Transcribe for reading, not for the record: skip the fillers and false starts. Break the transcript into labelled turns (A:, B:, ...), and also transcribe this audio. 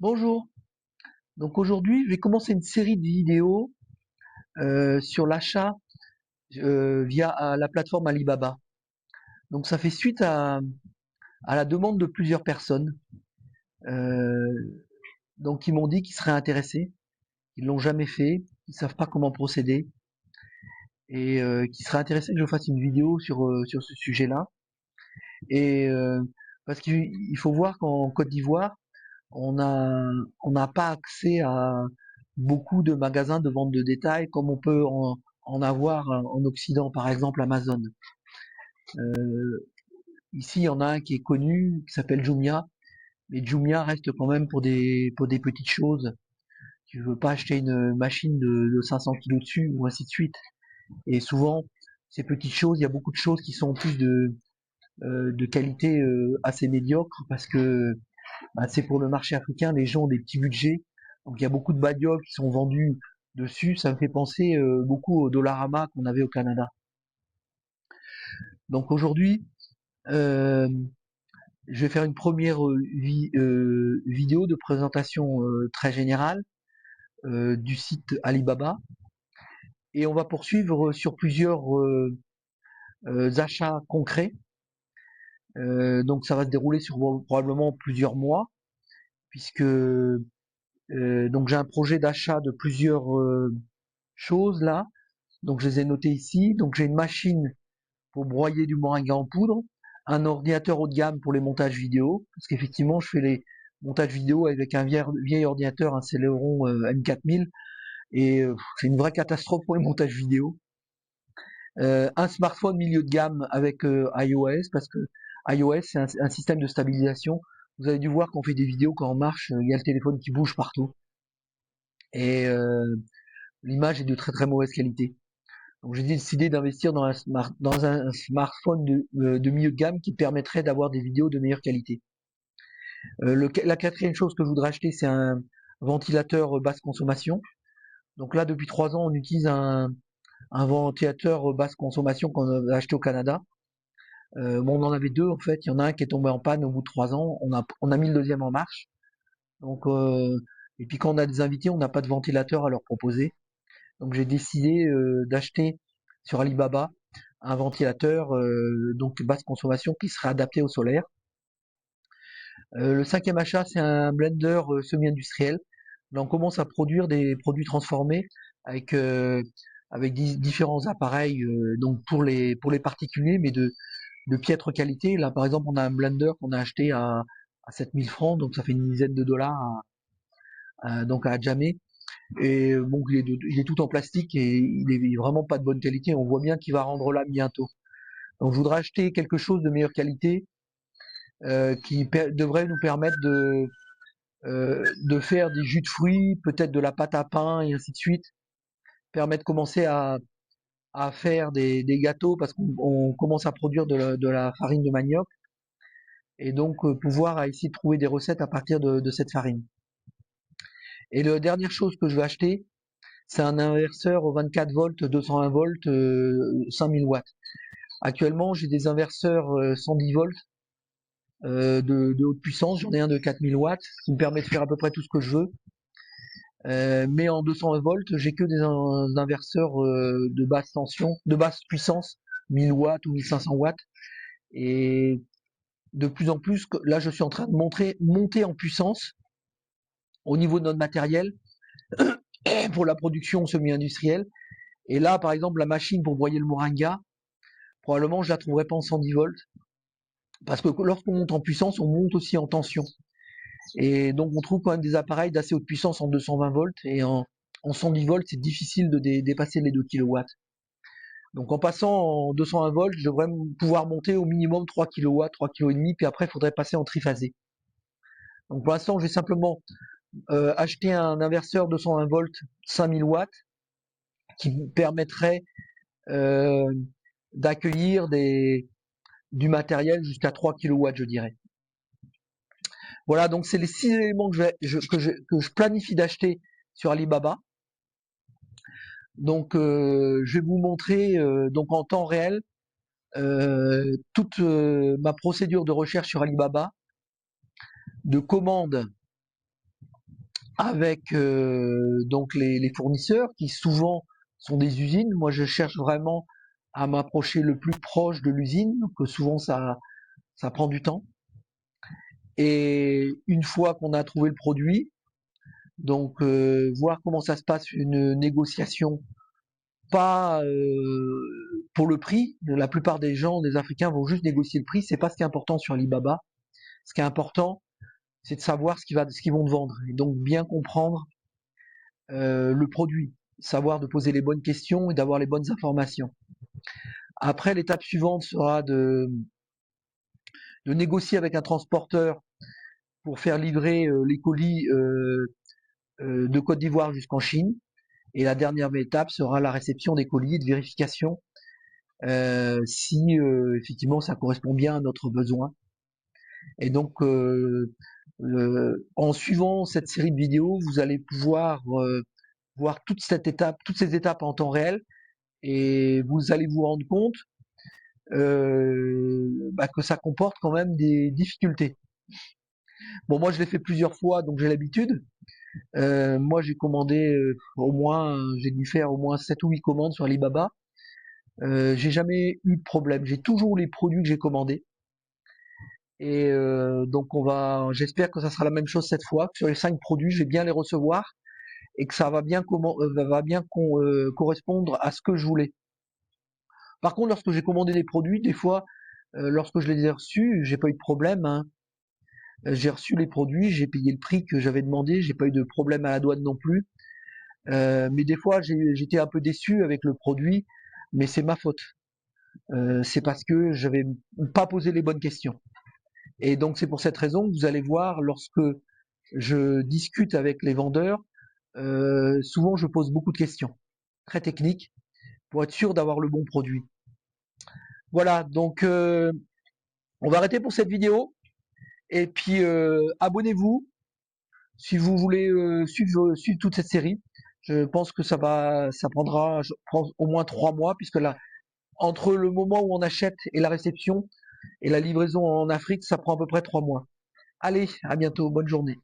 A: Bonjour, donc aujourd'hui je vais commencer une série de vidéos sur l'achat via la plateforme Alibaba. Donc ça fait suite à la demande de plusieurs personnes euh, donc qui m'ont dit qu'ils seraient intéressés, qu'ils l'ont jamais fait, qu'ils savent pas comment procéder et qui seraient intéressés que je fasse une vidéo sur ce sujet-là. Et parce qu'il faut voir qu'en Côte d'Ivoire, on a on n'a pas accès à beaucoup de magasins de vente de détail comme on peut en avoir en Occident, par exemple Amazon. Euh, Ici, il y en a un qui est connu, qui s'appelle Jumia, mais Jumia reste quand même pour des petites choses. Tu veux pas acheter une machine de 500 kilos dessus ou ainsi de suite. Et souvent, ces petites choses, il y a beaucoup de choses qui sont en plus de qualité assez médiocre parce que bah, c'est pour le marché africain, les gens ont des petits budgets. Donc il y a beaucoup de bagnoles qui sont vendues dessus. Ça me fait penser beaucoup au Dollarama qu'on avait au Canada. Donc aujourd'hui, euh, je vais faire une première vidéo de présentation très générale du site Alibaba et on va poursuivre sur plusieurs achats concrets. Donc ça va se dérouler sur probablement plusieurs mois puisque donc j'ai un projet d'achat de plusieurs choses là. Donc je les ai notées ici. Donc j'ai une machine pour broyer du moringa en poudre, un ordinateur haut de gamme pour les montages vidéo, parce qu'effectivement je fais les montages vidéo avec un vieil ordinateur, un Celeron M4000, et c'est une vraie catastrophe pour les montages vidéo. Un smartphone milieu de gamme avec iOS, parce que iOS c'est un système de stabilisation. Vous avez dû voir qu'on fait des vidéos quand on marche, il y a le téléphone qui bouge partout. Et l'image est de très très mauvaise qualité. Donc j'ai décidé d'investir dans un smartphone de milieu de gamme qui permettrait d'avoir des vidéos de meilleure qualité. La quatrième chose que je voudrais acheter, c'est un ventilateur basse consommation. Donc là, depuis 3 ans, on utilise un ventilateur basse consommation qu'on a acheté au Canada. Bon, on en avait deux en fait. Il y en a un qui est tombé en panne au bout de 3 ans. On a mis le deuxième en marche. Donc, et puis quand on a des invités, on n'a pas de ventilateur à leur proposer. Donc j'ai décidé d'acheter sur Alibaba un ventilateur donc basse consommation qui serait adapté au solaire. Le cinquième achat, c'est un blender semi-industriel. Là, on commence à produire des produits transformés avec avec différents appareils donc pour les particuliers, mais de piètre qualité. Là, par exemple, on a un blender qu'on a acheté à 7000 francs, donc ça fait une dizaine de dollars donc à Adjamé. Et bon, il est tout en plastique et il est vraiment pas de bonne qualité. On voit bien qu'il va rendre là bientôt. Donc, je voudrais acheter quelque chose de meilleure qualité qui devrait nous permettre de faire des jus de fruits, peut-être de la pâte à pain et ainsi de suite. Permettre de commencer à faire des gâteaux parce qu'on commence à produire de la farine de manioc et donc pouvoir essayer de trouver des recettes à partir de cette farine. Et la dernière chose que je vais acheter, c'est un inverseur 24 volts, 220 volts, 5000 watts. Actuellement, j'ai des inverseurs 110 volts de haute puissance. J'en ai un de 4000 watts, ce qui me permet de faire à peu près tout ce que je veux. Mais en 220 volts, j'ai que des inverseurs de basse tension, de basse puissance, 1000 watts ou 1500 watts. Et de plus en plus, là, je suis en train de monter en puissance au niveau de notre matériel pour la production semi-industrielle. Et là, par exemple, la machine pour broyer le moringa, probablement, je la trouverai pas en 110 volts. Parce que lorsqu'on monte en puissance, on monte aussi en tension. Et donc, on trouve quand même des appareils d'assez haute puissance en 220 volts. Et en 110 volts, c'est difficile de dépasser les 2 kilowatts. Donc, en passant en 220 volts, je devrais pouvoir monter au minimum 3 kilowatts, 3 kg et demi. Puis après, il faudrait passer en triphasé. Donc, pour l'instant, je vais simplement acheter un inverseur 220 volts 5000 watts qui permettrait euh, d'accueillir du matériel jusqu'à 3 kilowatts, je dirais. Voilà, donc c'est les 6 éléments que je planifie d'acheter sur Alibaba. Donc je vais vous montrer donc en temps réel toute ma procédure de recherche sur Alibaba, de commande avec donc les fournisseurs qui souvent sont des usines. Moi, je cherche vraiment à m'approcher le plus proche de l'usine, que souvent ça prend du temps. Et une fois qu'on a trouvé le produit, donc voir comment ça se passe une négociation, pas pour le prix. La plupart des gens, des Africains, vont juste négocier le prix. C'est pas ce qui est important sur Alibaba. Ce qui est important, c'est de savoir ce qu'ils vont te vendre et donc bien comprendre le produit, savoir de poser les bonnes questions et d'avoir les bonnes informations. Après, l'étape suivante sera de négocier avec un transporteur pour faire livrer les colis de Côte d'Ivoire jusqu'en Chine. Et la dernière étape sera la réception des colis et de vérification si effectivement ça correspond bien à notre besoin. Et donc, en suivant cette série de vidéos, vous allez pouvoir voir toutes ces étapes en temps réel, et vous allez vous rendre compte que ça comporte quand même des difficultés. Bon, moi je l'ai fait plusieurs fois, donc j'ai l'habitude. Moi j'ai commandé j'ai dû faire au moins 7 ou 8 commandes sur Alibaba. J'ai jamais eu de problème, j'ai toujours les produits que j'ai commandés. Et donc j'espère que ça sera la même chose cette fois, que sur les 5 produits, je vais bien les recevoir et que ça va bien correspondre à ce que je voulais. Par contre, lorsque j'ai commandé des produits, des fois, lorsque je les ai reçus, j'ai pas eu de problème, hein. J'ai reçu les produits, j'ai payé le prix que j'avais demandé, j'ai pas eu de problème à la douane non plus. Mais des fois, j'étais un peu déçu avec le produit, mais c'est ma faute. C'est parce que j'avais pas posé les bonnes questions. Et donc c'est pour cette raison que vous allez voir, lorsque je discute avec les vendeurs, souvent je pose beaucoup de questions, très techniques, pour être sûr d'avoir le bon produit. Voilà, donc on va arrêter pour cette vidéo. Et puis abonnez-vous si vous voulez suivre toute cette série. Je pense que ça prendra au moins 3 mois, puisque là, entre le moment où on achète et la réception et la livraison en Afrique, ça prend à peu près 3 mois. Allez, à bientôt, bonne journée.